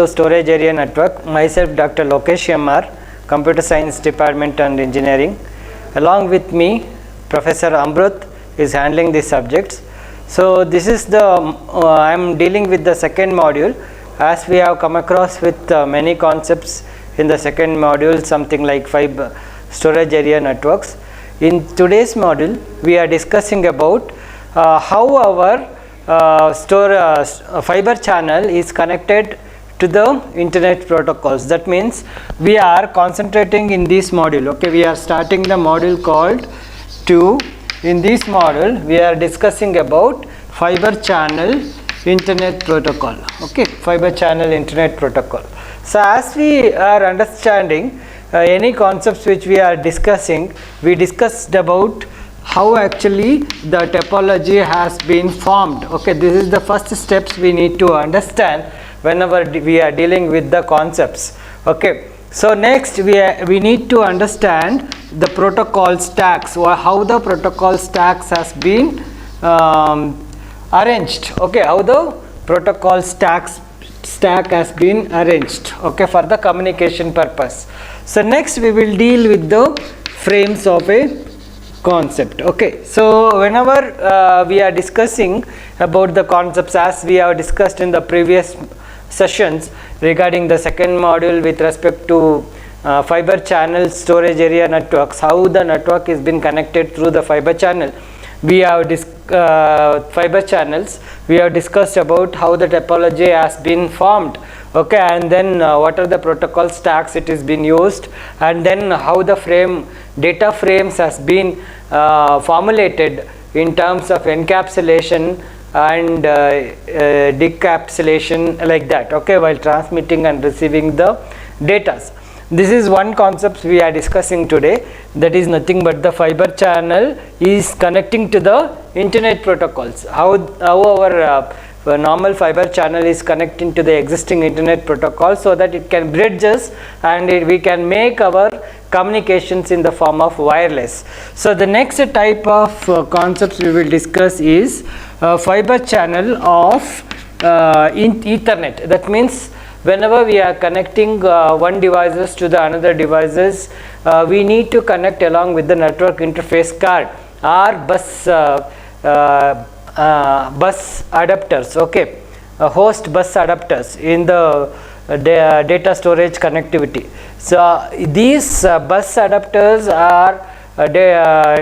to storage area network. Myself Dr. Lokesh MR, Computer Science Department and Engineering. Along with me, Professor Amrut is handling these subjects. So this is the, I am dealing with the second module, as we have come across with many concepts in the second module, something like Fibre storage area networks. In today's module, we are discussing about how our fiber channel is connected to the internet protocols. That means we are concentrating in this module. Okay, we are starting the module called 2. In this module, we are discussing about fiber channel internet protocol. Okay, fiber channel internet protocol. So as we are understanding any concepts which we are discussing, we discussed about how actually the topology has been formed. Okay, this is the first steps we need to understand whenever we are dealing with the concepts. Okay, so next we need to understand the protocol stacks, or how the protocol stacks has been arranged. Okay, how the protocol stack has been arranged, okay, for the communication purpose. So next we will deal with the frames of a concept. Okay, so whenever we are discussing about the concepts, as we have discussed in the previous sessions regarding the second module with respect to fiber channel storage area networks, how the network is been connected through the fiber channel, we have fiber channels, we have discussed about how the topology has been formed. Okay, and then what are the protocol stacks it is been used, and then how the data frames has been formulated in terms of encapsulation and decapsulation, like that. Okay, while transmitting and receiving the data. This is one concept we are discussing today, that is nothing but the fiber channel is connecting to the internet protocols. How our normal fiber channel is connecting to the existing internet protocol, so that it can bridge us and we can make our communications in the form of wireless. So the next type of concepts we will discuss is fiber channel of Ethernet. That means whenever we are connecting one devices to the another devices, we need to connect along with the network interface card or bus adapters. Okay, host bus adapters in the data storage connectivity. So these bus adapters are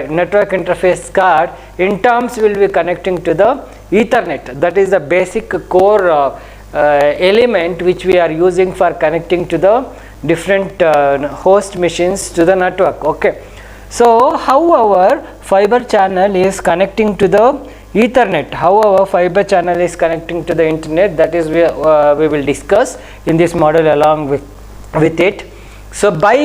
network interface card in terms will be connecting to the Ethernet. That is the basic core element which we are using for connecting to the different host machines to the network. Okay, so how our fiber channel is connecting to the Ethernet, how our fiber channel is connecting to the internet, that is we will discuss in this model along with it. So by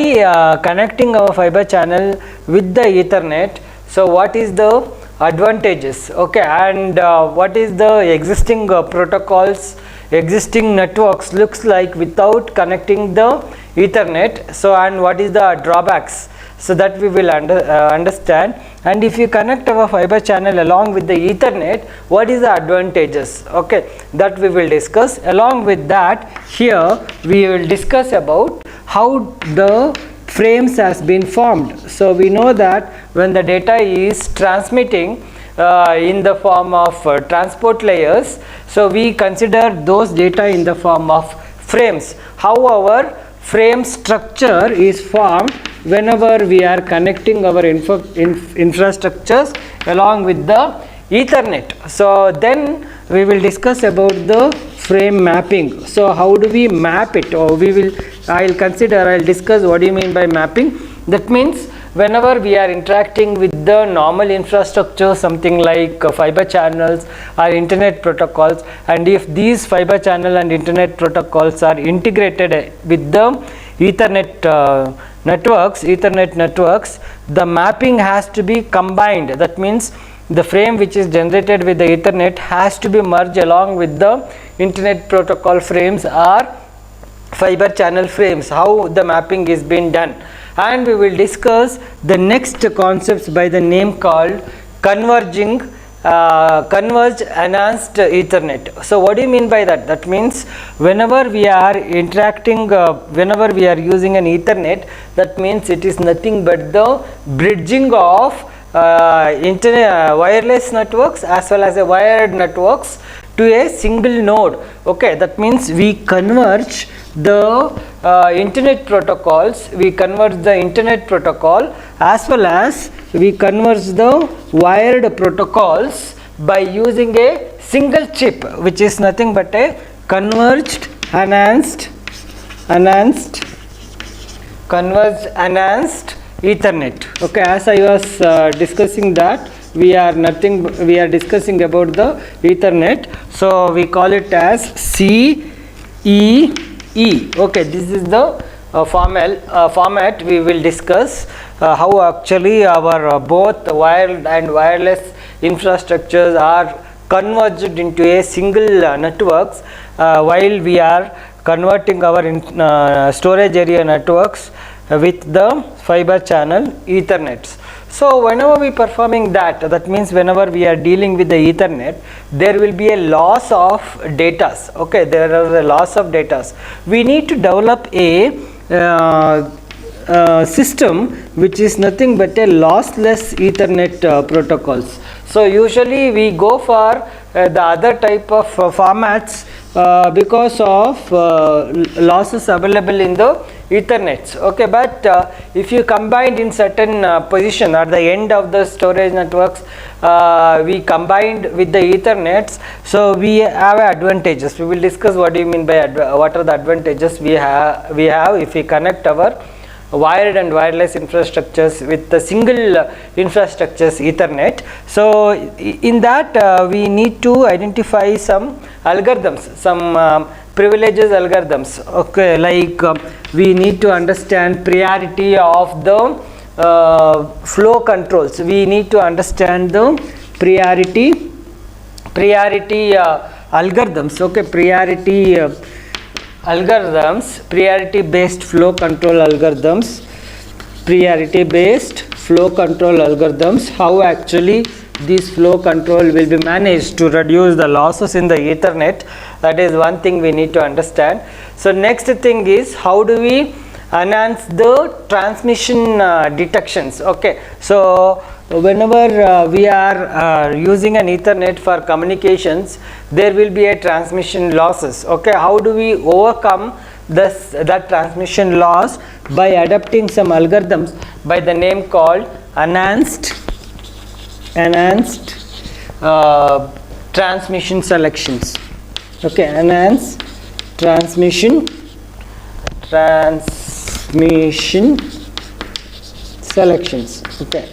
connecting our fiber channel with the Ethernet, so what is the advantages? Okay, and what is the existing protocols, existing networks looks like without connecting the Ethernet. So and what is the drawbacks? So that we will understand. And if you connect our fiber channel along with the Ethernet, what is the advantages? Okay, that we will discuss. Along with that, here we will discuss about how the frames has been formed. So we know that when the data is transmitting in the form of transport layers, so we consider those data in the form of frames. How our frame structure is formed whenever we are connecting our infrastructures along with the Ethernet. So then we will discuss about the frame mapping. So how do we map it, or I'll discuss what do you mean by mapping. That means whenever we are interacting with the normal infrastructure, something like fiber channels or internet protocols, and if these fiber channel and internet protocols are integrated with the Ethernet networks, the mapping has to be combined. That means the frame which is generated with the Ethernet has to be merged along with the internet protocol frames or fiber channel frames, how the mapping is being done. And we will discuss the next concepts by the name called converging converged enhanced Ethernet. So what do you mean by that? That means whenever we are interacting, whenever we are using an Ethernet, that means it is nothing but the bridging of internet wireless networks as well as a wired networks to a single node. Okay, that means we converge the internet protocols, we converge the internet protocol as well as we converge the wired protocols by using a single chip, which is nothing but a converged enhanced Ethernet. Okay, as I was discussing that, we are discussing about the Ethernet, so we call it as CEE. Okay, this is the format we will discuss how actually our both wired and wireless infrastructures are converged into a single networks while we are converting our storage area networks with the fiber channel Ethernets. So whenever we performing that means whenever we are dealing with the Ethernet, there will be a loss of datas. Okay, there are a loss of datas. We need to develop a system which is nothing but a lossless Ethernet protocols. So usually we go for the other type of formats because of losses available in the Ethernets. Okay, but if you combined in certain position at the end of the storage networks, we combined with the Ethernets, so we have advantages. We will discuss what do you mean by what are the advantages we have if we connect our wired and wireless infrastructures with the single infrastructures Ethernet. So in that we need to identify some algorithms, some privileges algorithms. Okay, like we need to understand priority of the flow controls. We need to understand the priority algorithms. Okay, priority based flow control algorithms, how actually this flow control will be managed to reduce the losses in the Ethernet. That is one thing we need to understand. So next thing is how do we enhance the transmission detections. Okay, so whenever we are using an Ethernet for communications, there will be a transmission losses. Okay, how do we overcome that transmission loss? By adapting some algorithms by the name called enhanced transmission selections. Okay, enhanced transmission selections. Okay,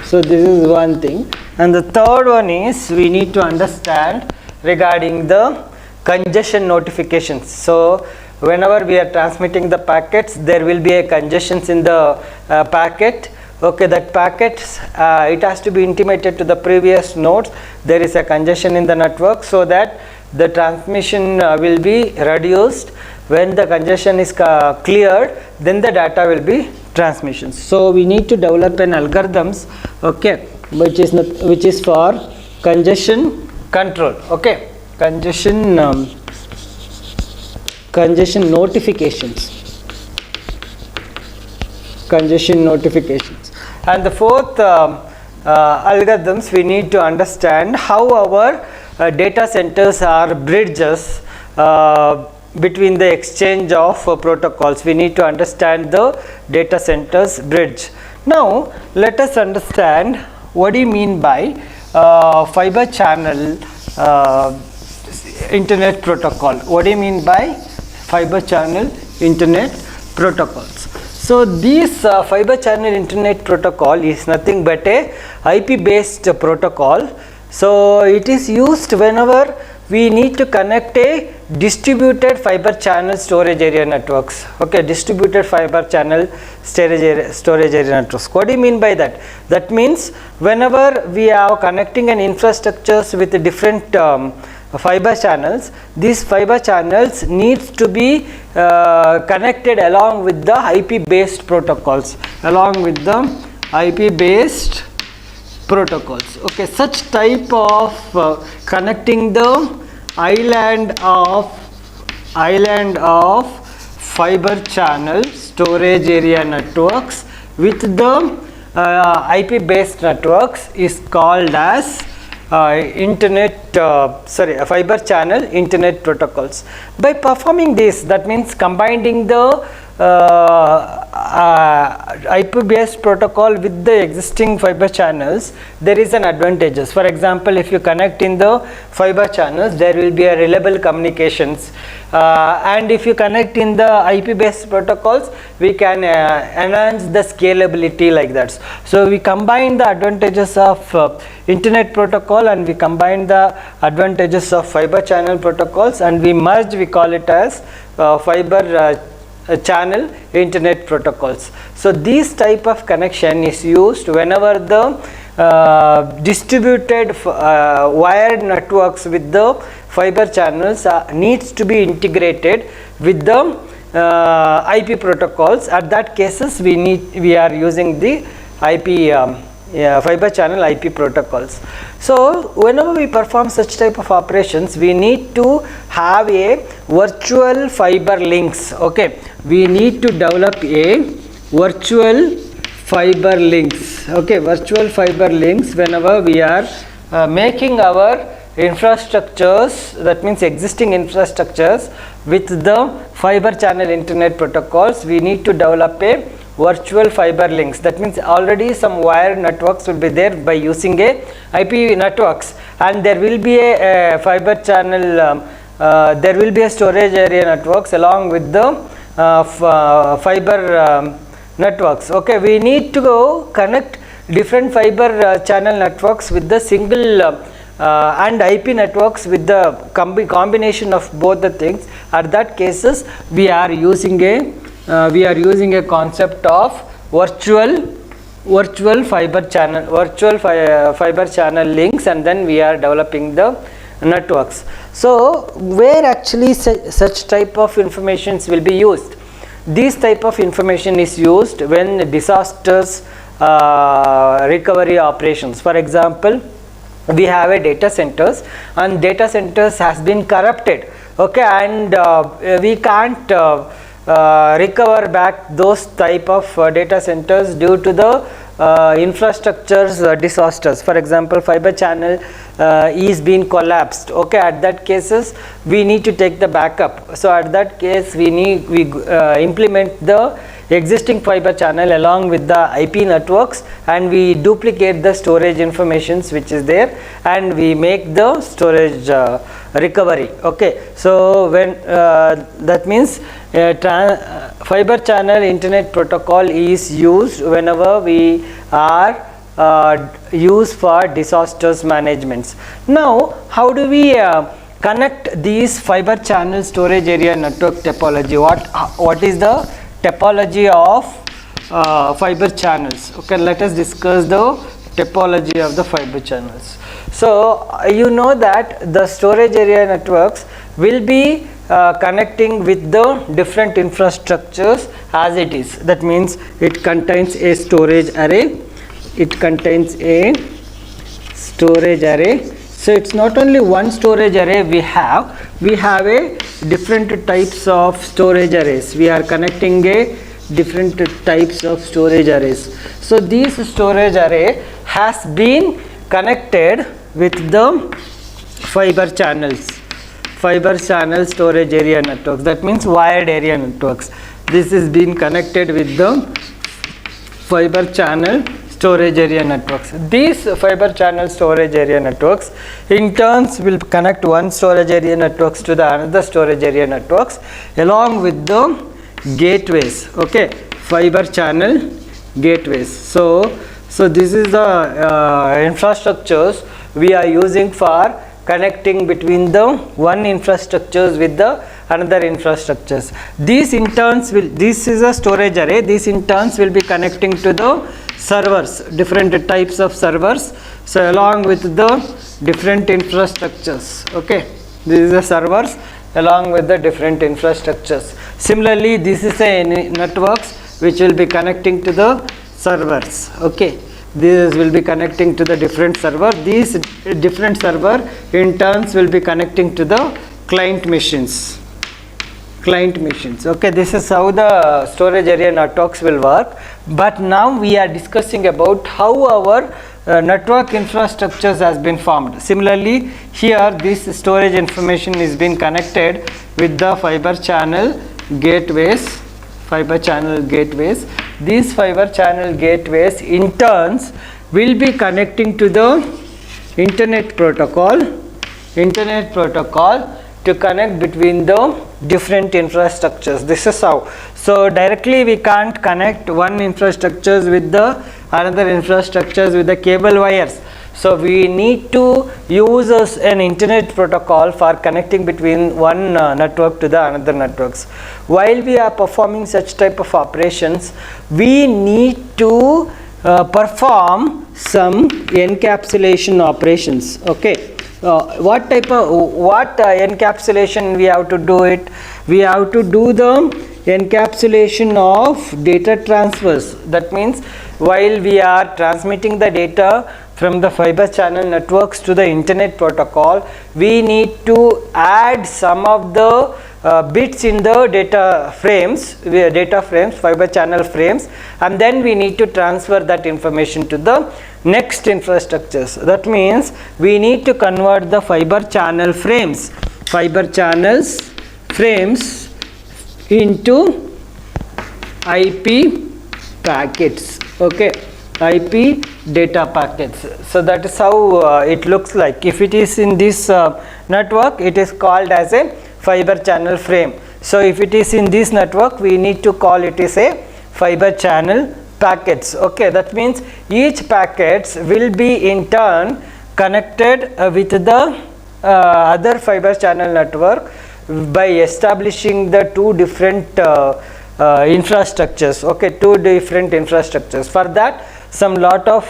so this is one thing, and the third one is we need to understand regarding the congestion notifications. So whenever we are transmitting the packets, there will be a congestions in the packet. Okay, that packet it has to be intimated to the previous nodes. There is a congestion in the network, so that the transmission will be reduced. When the congestion is cleared, then the data will be transmissions. So we need to develop an algorithms, okay, which is for congestion control. Okay, congestion notifications. And the fourth algorithms, we need to understand how our data centers are bridges between the exchange of protocols. We need to understand the data centers bridge. Now let us understand what do you mean by fiber channel internet protocol. What do you mean by fiber channel internet protocols? So this fiber channel internet protocol is nothing but a IP based protocol. So it is used whenever we need to connect a distributed fiber channel storage area networks. Okay, distributed fiber channel storage area networks. What do you mean by that? That means whenever we are connecting an infrastructures with different fiber channels, these fiber channels needs to be connected along with the IP based protocols, along with the IP based protocols. Okay, such type of connecting the island of fiber channel storage area networks with the IP based networks is called as fiber channel internet protocols. By performing this, that means combining the IP based protocol with the existing fiber channels, there is an advantages. For example, if you connect in the fiber channels, there will be a reliable communications, and if you connect in the IP based protocols, we can enhance the scalability like that. So we combine the advantages of internet protocol and we combine the advantages of fiber channel protocols, and we merge, we call it as fiber channel internet protocols. So this type of connection is used whenever the distributed wired networks with the fiber channels needs to be integrated with the IP protocols. At that cases we are using the IP fiber channel IP protocols. So whenever we perform such type of operations, we need to have a virtual fiber links. Okay, we need to develop a virtual fiber links. Okay, virtual fiber links whenever we are making our infrastructures, that means existing infrastructures with the fiber channel internet protocols, we need to develop a virtual fiber links. That means already some wired networks will be there by using a IP networks, and there will be a fiber channel, there will be a storage area networks along with the fiber networks. Okay, we need to go connect different fiber channel networks with the single and IP networks with the combination of both the things. At that cases, we are using a concept of virtual fiber channel, fiber channel links, and then we are developing the networks. So where actually such type of informations will be used? This type of information is used when disasters recovery operations. For example, we have a data centers, and data centers has been corrupted. Okay, and we can't recover back those type of data centers due to the infrastructures disasters. For example, fiber channel is being collapsed. Okay, at that cases we need to take the backup. So at that case we implement the existing fiber channel along with the IP networks, and we duplicate the storage informations which is there, and we make the storage recovery. Okay, so when that means fiber channel internet protocol is used whenever we are used for disasters management. Now how do we connect these fiber channel storage area network topology? What is the topology of fiber channels? Okay, let us discuss the topology of the fiber channels. So you know that the storage area networks will be connecting with the different infrastructures as it is. That means it contains a storage array. So it's not only one storage array we have a different types of storage arrays. We are connecting a different types of storage arrays. So this storage array has been connected with the fiber channel storage area networks. That means wired area networks. This is being connected with the fiber channel storage area networks. These fiber channel storage area networks in turns will connect one storage area networks to the another storage area networks along with the gateways. Okay, fiber channel gateways. So this is the infrastructures we are using for connecting between the one infrastructures with the another infrastructures. These in turns will, this is a storage array, these in turns will be connecting to the servers, different types of servers. So along with the different infrastructures. Okay, this is the servers along with the different infrastructures. Similarly, this is a networks which will be connecting to the servers. Okay, This will be connecting to the different server. These different server in turns will be connecting to the client machines. Okay, this is how the storage area networks will work. But now we are discussing about how our network infrastructures has been formed. Similarly, here this storage information is being connected with the fiber channel gateways. These fiber channel gateways in turns will be connecting to the internet protocol to connect between the different infrastructures. This is how. So directly we can't connect one infrastructures with the another infrastructures with the cable wires. So we need to use an internet protocol for connecting between one network to the another networks. While we are performing such type of operations, we need to perform some encapsulation operations. Okay. What encapsulation we have to do it? We have to do the encapsulation of data transfers. That means while we are transmitting the data from the fiber channel networks to the internet protocol, we need to add some of the bits in the data frames, fiber channel frames, and then we need to transfer that information to the next infrastructures. That means we need to convert the fiber channels frames into IP packets. Okay, IP data packets. So that is how it looks like. If it is in this network, it is called as a fiber channel frame. So if it is in this network, we need to call it as a fiber channel packets. Okay, that means each packets will be in turn connected with the other fiber channel network by establishing the two different infrastructures. Okay, two different infrastructures. For that, some lot of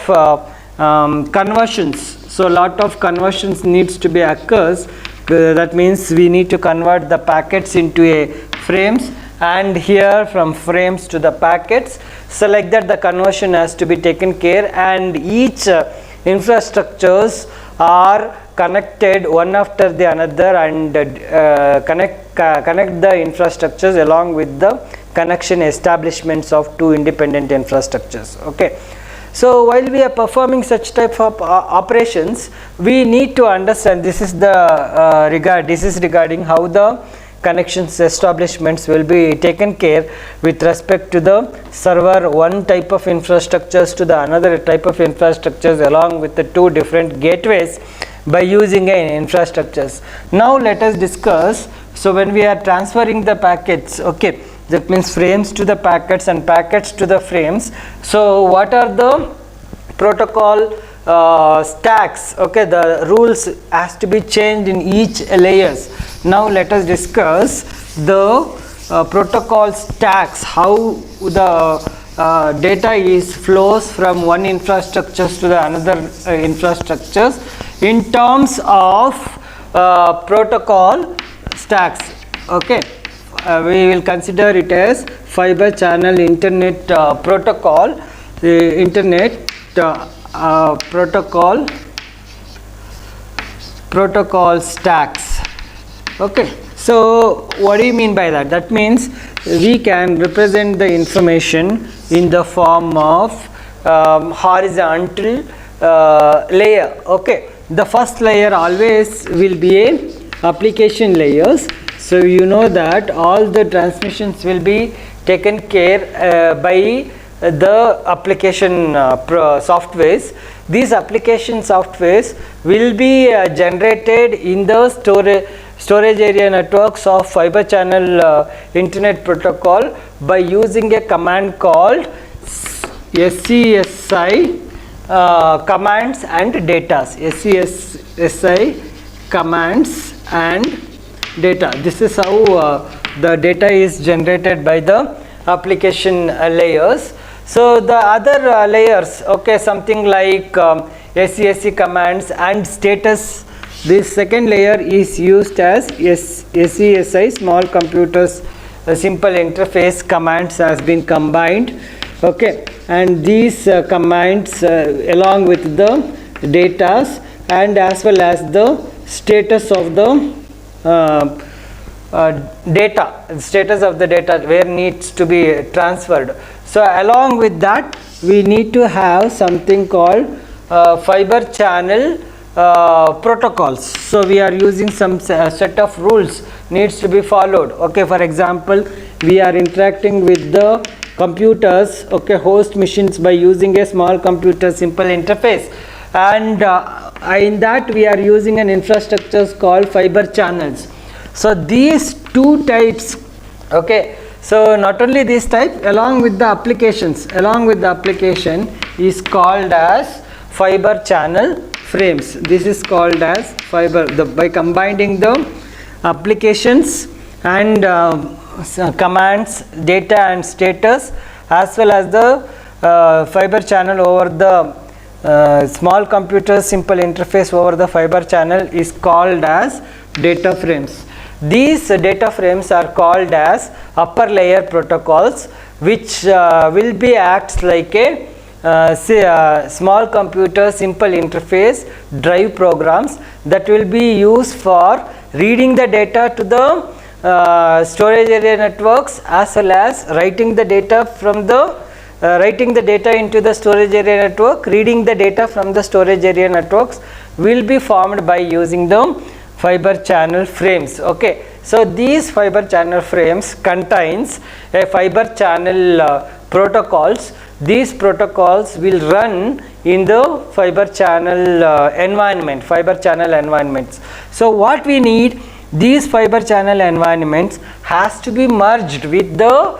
conversions. So lot of conversions needs to be occurs. That means we need to convert the packets into a frames, and here from frames to the packets. So like that the conversion has to be taken care, and each infrastructures are connected one after the another, and connect the infrastructures along with the connection establishments of two independent infrastructures. Okay. So while we are performing such type of operations, we need to understand this is the regarding how the connections establishments will be taken care with respect to the server one type of infrastructures to the another type of infrastructures along with the two different gateways by using infrastructures. Now let us discuss. So when we are transferring the packets, okay, that means frames to the packets and packets to the frames. So what are the protocol stacks? Okay, the rules has to be changed in each layers. Now let us discuss the protocol stacks, how the data is flows from one infrastructures to the another infrastructures in terms of protocol stacks. Okay. We will consider it as fiber channel internet protocol, protocol stacks. Okay, so what do you mean by that? That means we can represent the information in the form of horizontal layer. Okay, the first layer always will be a application layers. So you know that all the transmissions will be taken care by the application softwares. These application softwares will be generated in the storage area networks of fiber channel internet protocol by using a command called SCSI commands and data. SCSI commands and data. This is how the data is generated by the application layers. So the other layers, okay, something like SCSI commands and status. This second layer is used as SCSI small computers simple interface commands has been combined okay, and these combines along with the datas and as well as the status of the status of the data where needs to be transferred. So along with that we need to have something called fiber channel protocols. So we are using some set of rules needs to be followed. Okay, for example, we are interacting with the computers, okay, host machines by using a small computer simple interface, and in that we are using an infrastructure called fiber channels. So these two types, okay, so not only this type, along with the application is called as fiber channel frames. This is called as fiber, by combining the applications and commands, data and status, as well as the fiber channel over the small computer simple interface over the fiber channel is called as data frames. These data frames are called as upper layer protocols, which will be acts like a small computer simple interface drive programs that will be used for reading the data to the storage area networks, as well as writing the data from the writing the data into the storage area network. Reading the data from the storage area networks will be formed by using the fiber channel frames. Okay, so these fiber channel frames contains a fiber channel protocols. These protocols will run in the fiber channel environments. So what we need, these fiber channel environments has to be merged with the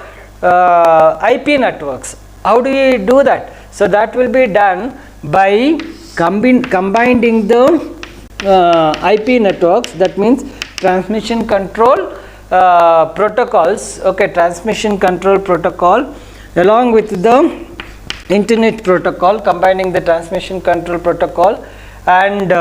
IP networks. How do we do that? So that will be done by combining the IP networks, that means transmission control protocols, okay, transmission control protocol along with the internet protocol, combining the transmission control protocol and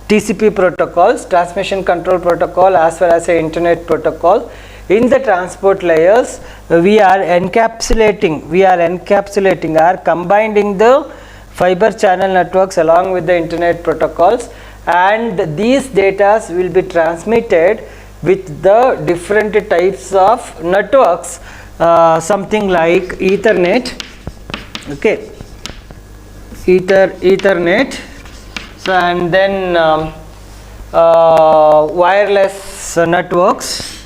TCP protocols, transmission control protocol, as well as a internet protocol. In the transport layers we are encapsulating or combining the fiber channel networks along with the internet protocols, and these data will be transmitted with the different types of networks, something like Ethernet, okay, Ethernet, so and then wireless networks,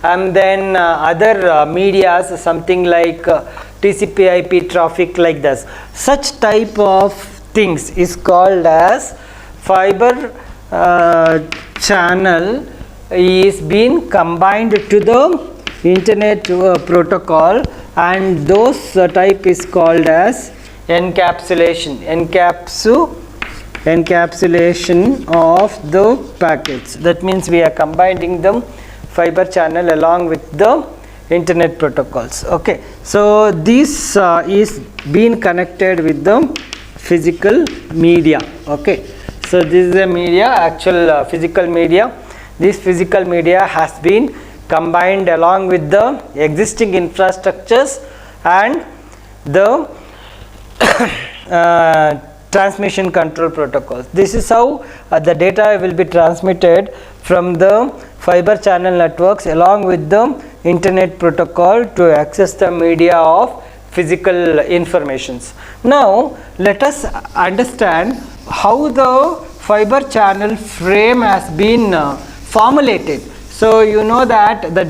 and then other medias, something like TCP/IP traffic, like this. Such type of things is called as fiber channel is being combined to the internet protocol, and those type is called as encapsulation of the packets. That means we are combining the fiber channel along with the internet protocols. Okay, so this is being connected with the physical media. Okay, so this is a media, actual physical media. This physical media has been combined along with the existing infrastructures and the transmission control protocols. This is how the data will be transmitted from the fiber channel networks along with the internet protocol to access the media of physical informations. Now let us understand how the fiber channel frame has been formulated. So you know that the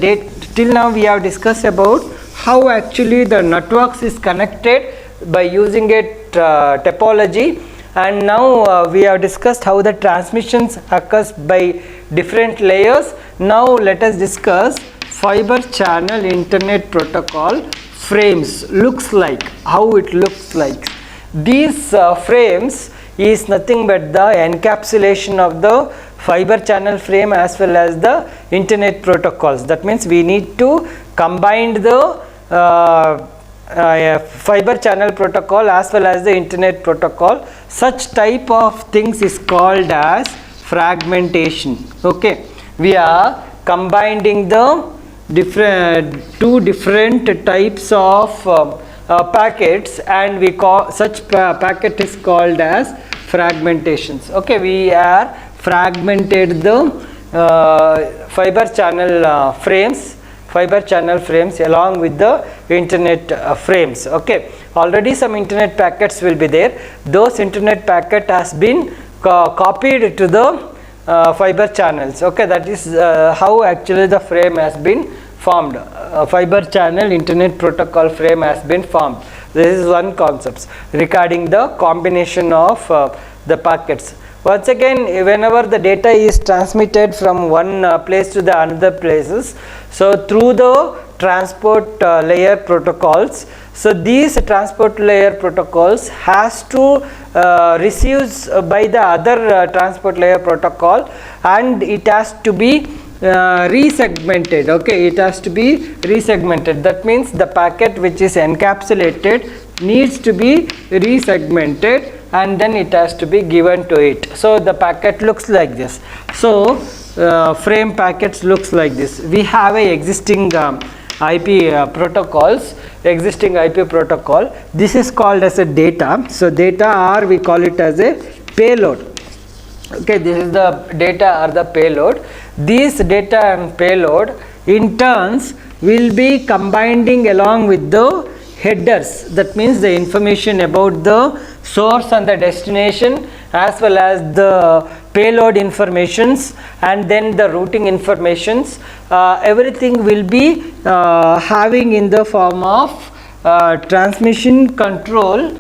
till now we have discussed about how actually the networks is connected by using a topology, and now we have discussed how the transmissions occurs by different layers. Now let us discuss fiber channel internet protocol frames looks like, how it looks like. These frames is nothing but the encapsulation of the fiber channel frame as well as the internet protocols. That means we need to combine the fiber channel protocol as well as the internet protocol. Such type of things is called as fragmentation. Okay, we are combining the two different types of packets, and we call such packet is called as fragmentations. Okay, we are fragmented the fiber channel frames along with the internet frames. Okay, already some internet packets will be there. Those internet packet has been copied to the fiber channels. Okay, that is how actually the frame has been formed. Fiber channel internet protocol frame has been formed. This is one concept regarding the combination of the packets. Once again, whenever the data is transmitted from one place to the another places, so through the transport layer protocols, so these transport layer protocols has to receives by the other transport layer protocol, and it has to be resegmented. Okay, it has to be resegmented. That means the packet which is encapsulated needs to be resegmented, and then it has to be given to it. So the packet looks like this. So frame packets looks like this. We have a existing IP protocols, existing IP protocol. This is called as a data. So data, or we call it as a payload. Okay, this is the data or the payload. These data and payload in turns will be combining along with the headers. That means the information about the source and the destination, as well as the payload informations, and then the routing informations. Everything will be having in the form of transmission control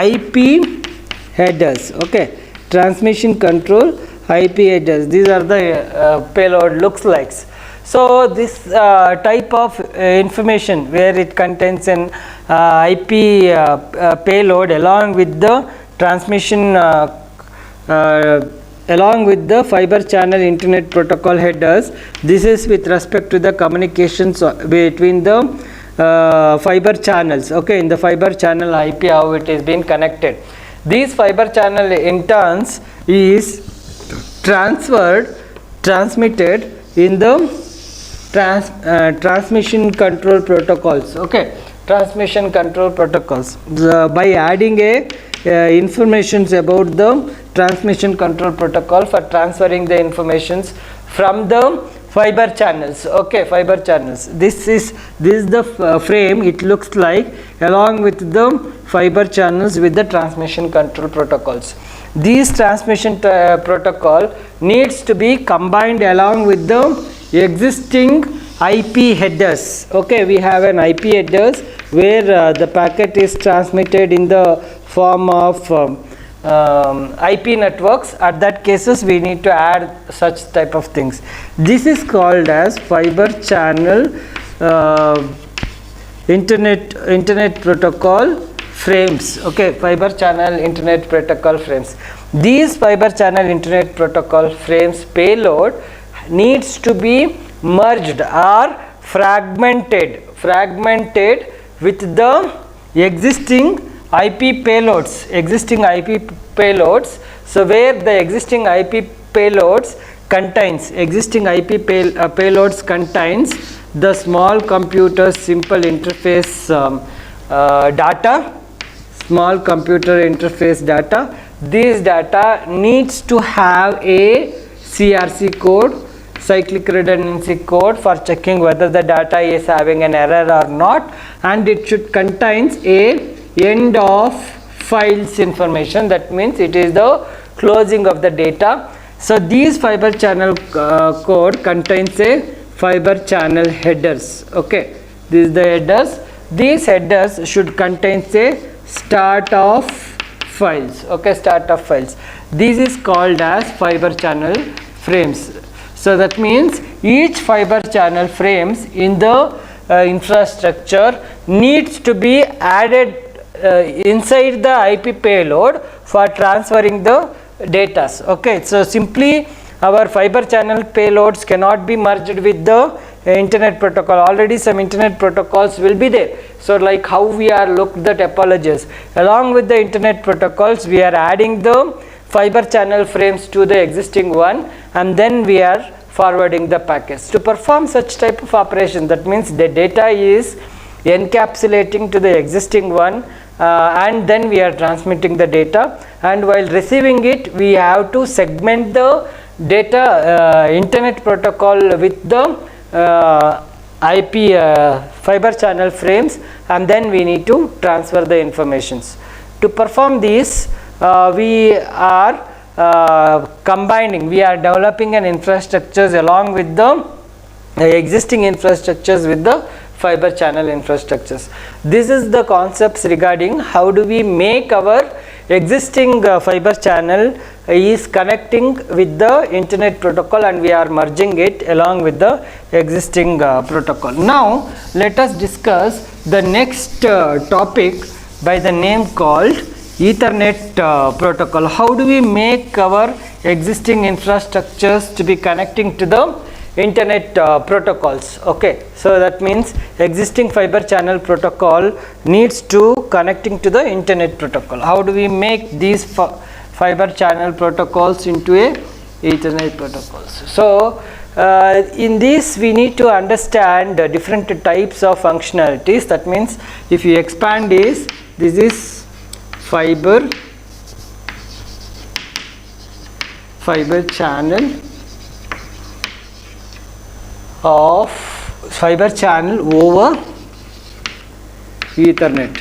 IP headers. Okay, transmission control IP headers. These are the payload looks like. So this type of information where it contains an IP payload along with the transmission along with the fiber channel internet protocol headers. This is with respect to the communications between the fiber channels. Okay, in the fiber channel IP, how it is being connected. These fiber channel in turns is transmitted in the transmission control protocols. Okay, transmission control protocols, by adding a informations about the transmission control protocol for transferring the informations from the fiber channels. Okay, fiber channels. This is the frame. It looks like along with the fiber channels with the transmission control protocols. These transmission protocol needs to be combined along with the existing IP headers. Okay, we have an IP headers where the packet is transmitted in the form of IP networks. At that cases we need to add such type of things. This is called as fiber channel internet protocol frames. Okay, fiber channel internet protocol frames. These fiber channel internet protocol frames payload needs to be merged or fragmented with the existing IP payloads. So where the existing IP payloads contains the small computer simple interface data. This data needs to have a CRC code, cyclic redundancy code, for checking whether the data is having an error or not, and it should contains a end of files information. That means it is the closing of the data. So these fiber channel code contains a fiber channel headers. Okay, this is the headers. These headers should contain a start of files. Okay, start of files. This is called as fiber channel frames. So that means each fiber channel frames in the infrastructure needs to be added inside the IP payload for transferring the data. Okay, so simply our fiber channel payloads cannot be merged with the internet protocol. Already some internet protocols will be there. So like how we are looked the topologies, along with the internet protocols we are adding the fiber channel frames to the existing one, and then we are forwarding the packets. To perform such type of operation, that means the data is encapsulating to the existing one, and then we are transmitting the data, and while receiving it we have to segment the data internet protocol with the IP fiber channel frames, and then we need to transfer the informations. To perform this, we are combining, we are developing an infrastructures along with the existing infrastructures with the fiber channel infrastructures. This is the concepts regarding how do we make our existing fiber channel is connecting with the internet protocol, and we are merging it along with the existing protocol. Now let us discuss the next topic by the name called Ethernet protocol. How do we make our existing infrastructures to be connecting to the internet protocols? Okay, so that means existing fiber channel protocol needs to connecting to the internet protocol. How do we make these fiber channel protocols into a Ethernet protocols? So in this we need to understand different types of functionalities. That means if you expand this is fiber channel of fiber channel over Ethernet.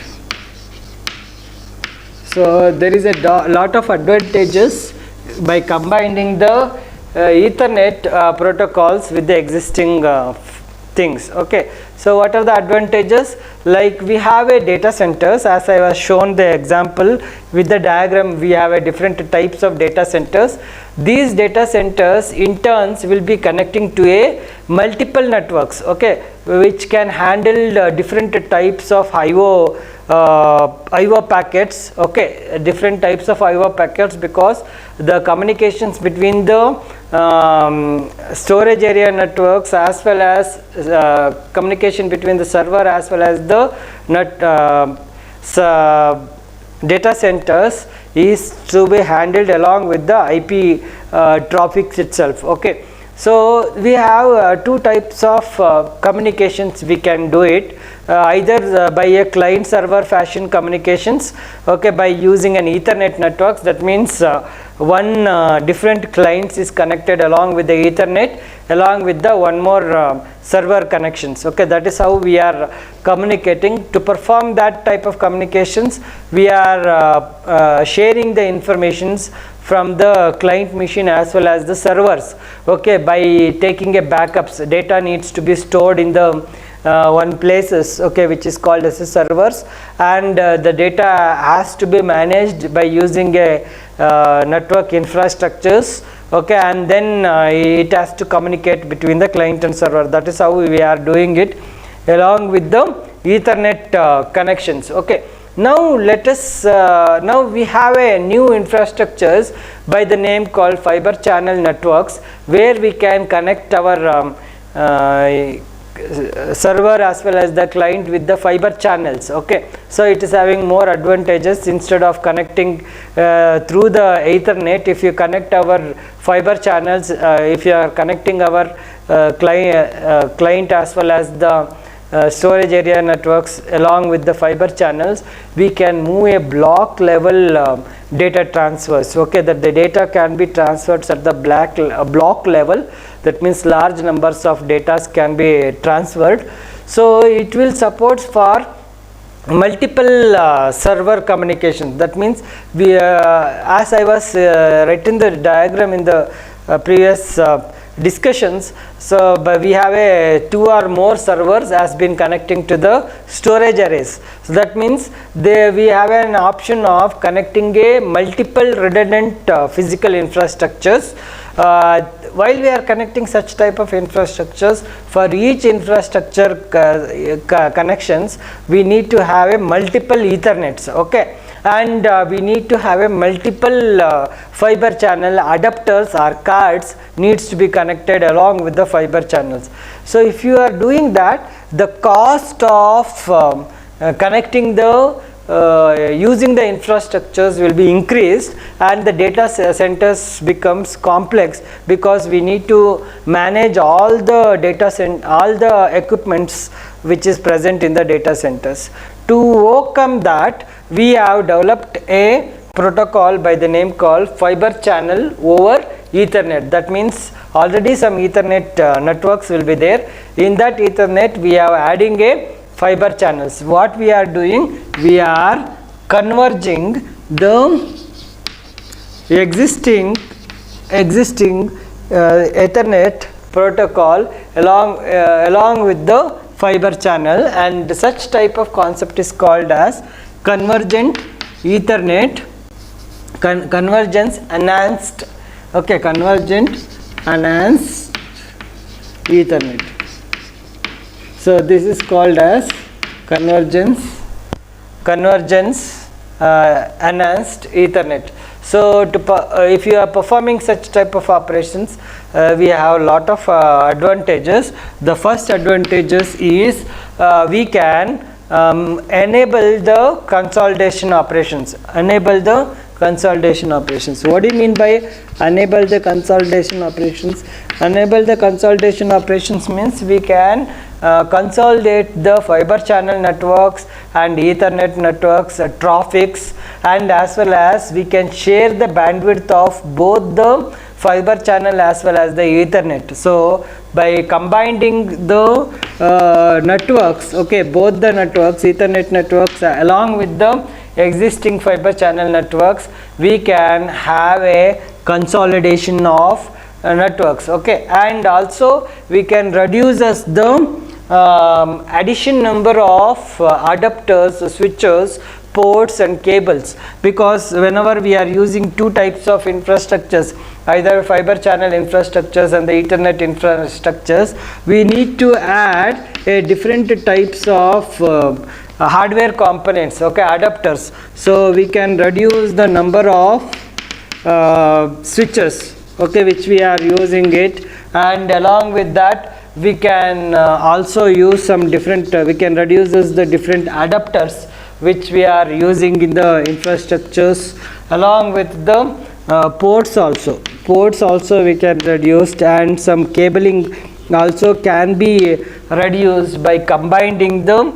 So there is a lot of advantages by combining the Ethernet protocols with the existing things. Okay, so what are the advantages? Like we have a data centers, as I was shown the example with the diagram, we have a different types of data centers. These data centers in turns will be connecting to a multiple networks, okay, which can handle different types of IO packets, okay, different types of IO packets, because the communications between the storage area networks as well as communication between the server as well as the data centers is to be handled along with the IP traffic itself. Okay, so we have two types of communications we can do it, either by a client server fashion communications, okay, by using an Ethernet networks. That means one different clients is connected along with the Ethernet along with the one more server connections. Okay, that is how we are communicating. To perform that type of communications, we are sharing the informations from the client machine as well as the servers, okay, by taking a backups. Data needs to be stored in the one places, okay, which is called as a servers, and the data has to be managed by using a network infrastructures, okay, and then it has to communicate between the client and server. That is how we are doing it along with the Ethernet connections. Okay, now let us now we have a new infrastructures by the name called fiber channel networks, where we can connect our server as well as the client with the fiber channels. Okay, so it is having more advantages. Instead of connecting through the Ethernet, if you connect our fiber channels, if you are connecting our client as well as the storage area networks along with the fiber channels, we can move a block level data transfers, okay, that the data can be transferred at the block level. That means large numbers of data can be transferred. So it will support for multiple server communications. That means we as I was written the diagram in the previous discussions, so but we have a 2 or more servers has been connecting to the storage arrays. So that means we have an option of connecting a multiple redundant physical infrastructures. While we are connecting such type of infrastructures, for each infrastructure connections we need to have a multiple Ethernets, okay, and we need to have a multiple fiber channel adapters or cards needs to be connected along with the fiber channels. So if you are doing that, the cost of connecting the using the infrastructures will be increased, and the data centers becomes complex because we need to manage all the all the equipments which is present in the data centers. To overcome that, we have developed a protocol by the name called Fibre channel over Ethernet. That means already some Ethernet networks will be there. In that Ethernet we are adding a fiber channels. What we are doing, we are converging the existing Ethernet protocol along with the fiber channel, and such type of concept is called as Convergent Ethernet, convergence enhanced, okay, Convergent enhanced Ethernet. So this is called as convergence enhanced Ethernet. So if you are performing such type of operations, we have a lot of advantages. The first advantages is we can enable the consolidation operations. What do you mean by enable the consolidation operations? Enable the consolidation operations means we can consolidate the fiber channel networks and Ethernet networks, traffics, and as well as we can share the bandwidth of both the fiber channel as well as the Ethernet. So by combining the networks, okay, both the networks, Ethernet networks along with the existing fiber channel networks, we can have a consolidation of networks, okay, and also we can reduce the addition number of adapters, switches, ports and cables, because whenever we are using two types of infrastructures, either fiber channel infrastructures and the Ethernet infrastructures, we need to add a different types of hardware components, okay, adapters. So we can reduce the number of switches, okay, which we are using it, and along with that we can also use some different we can reduce the different adapters which we are using in the infrastructures, along with the ports also we can reduce, and some cabling also can be reduced by combining the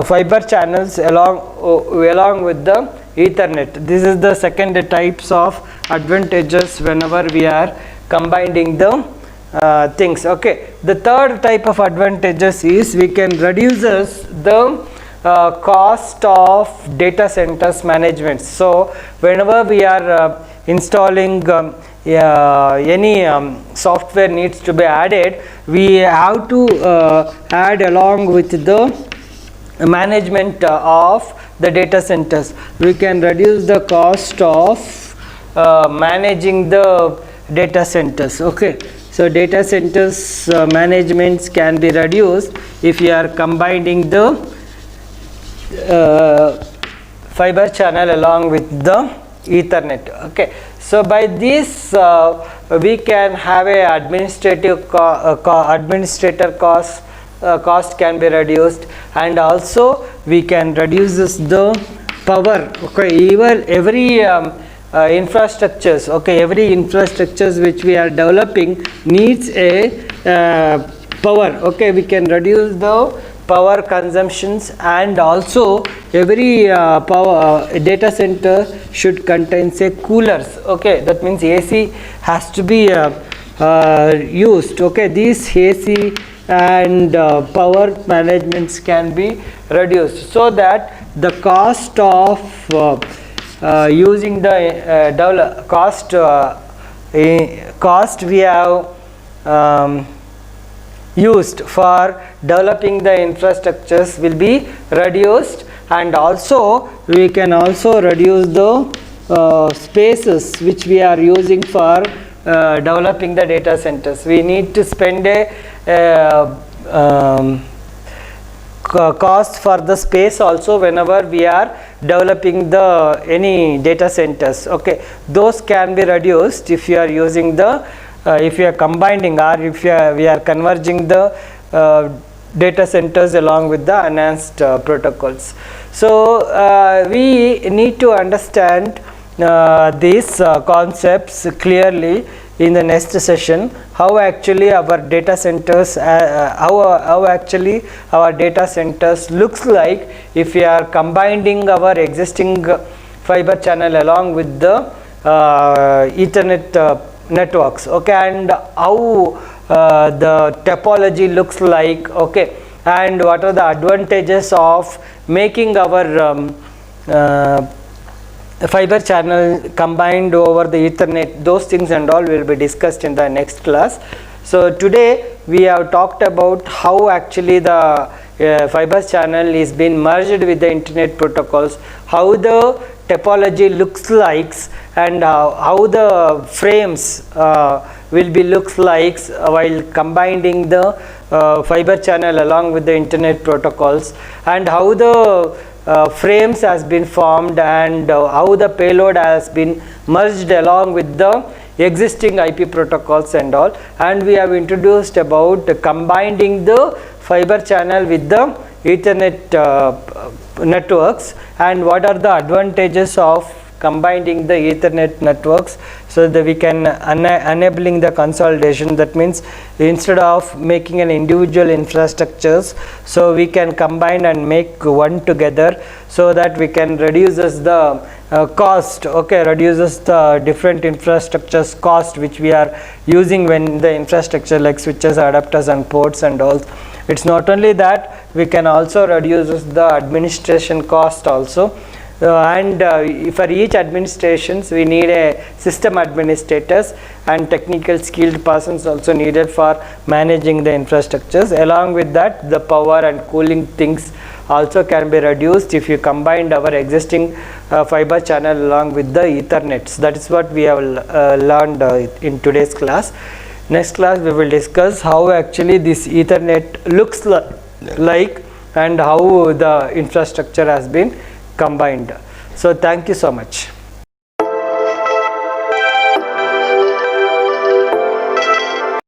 fiber channels along with the Ethernet. This is the second types of advantages whenever we are combining the things, okay. The third type of advantages is we can reduce the cost of data centers management. So whenever we are installing any software needs to be added, we have to add along with the management of the data centers. We can reduce the cost of managing the data centers, okay. So data centers managements can be reduced if you are combining the fiber channel along with the Ethernet, okay. So by this we can have a administrator cost can be reduced, and also we can reduce the power, okay. Even every infrastructures, okay, every infrastructures which we are developing needs a power, okay. We can reduce the power consumptions, and also every power data center should contain say coolers, okay. That means AC has to be used, okay. These AC and power managements can be reduced, so that the cost of using the cost we have used for developing the infrastructures will be reduced, and also we can also reduce the spaces which we are using for developing the data centers. We need to spend a cost for the space also whenever we are developing the any data centers, okay. Those can be reduced if you are using the if you are combining, or if we are converging the data centers along with the enhanced protocols. So we need to understand these concepts clearly in the next session, how actually our data centers how actually our data centers looks like if we are combining our existing fiber channel along with the Ethernet networks, okay, and how the topology looks like, okay, and what are the advantages of making our fiber channel combined over the Ethernet. Those things and all will be discussed in the next class. So today we have talked about how actually the fiber channel is being merged with the internet protocols, how the topology looks like, and how the frames will be looks like while combining the fiber channel along with the internet protocols, and how the frames has been formed, and how the payload has been merged along with the existing IP protocols and all. And we have introduced about combining the fiber channel with the Ethernet networks, and what are the advantages of combining the Ethernet networks, so that we can enabling the consolidation. That means instead of making an individual infrastructures, so we can combine and make one together, so that we can reduces the cost, okay, reduces the different infrastructures cost which we are using when the infrastructure like switches, adapters and ports and all. It's not only that, we can also reduce the administration cost also. And for each administrations we need a system administrators and technical skilled persons also needed for managing the infrastructures. Along with that, the power and cooling things also can be reduced if you combined our existing fiber channel along with the Ethernets. That is what we have learned in today's class. Next class we will discuss how actually this Ethernet looks like and how the infrastructure has been combined. So thank you so much.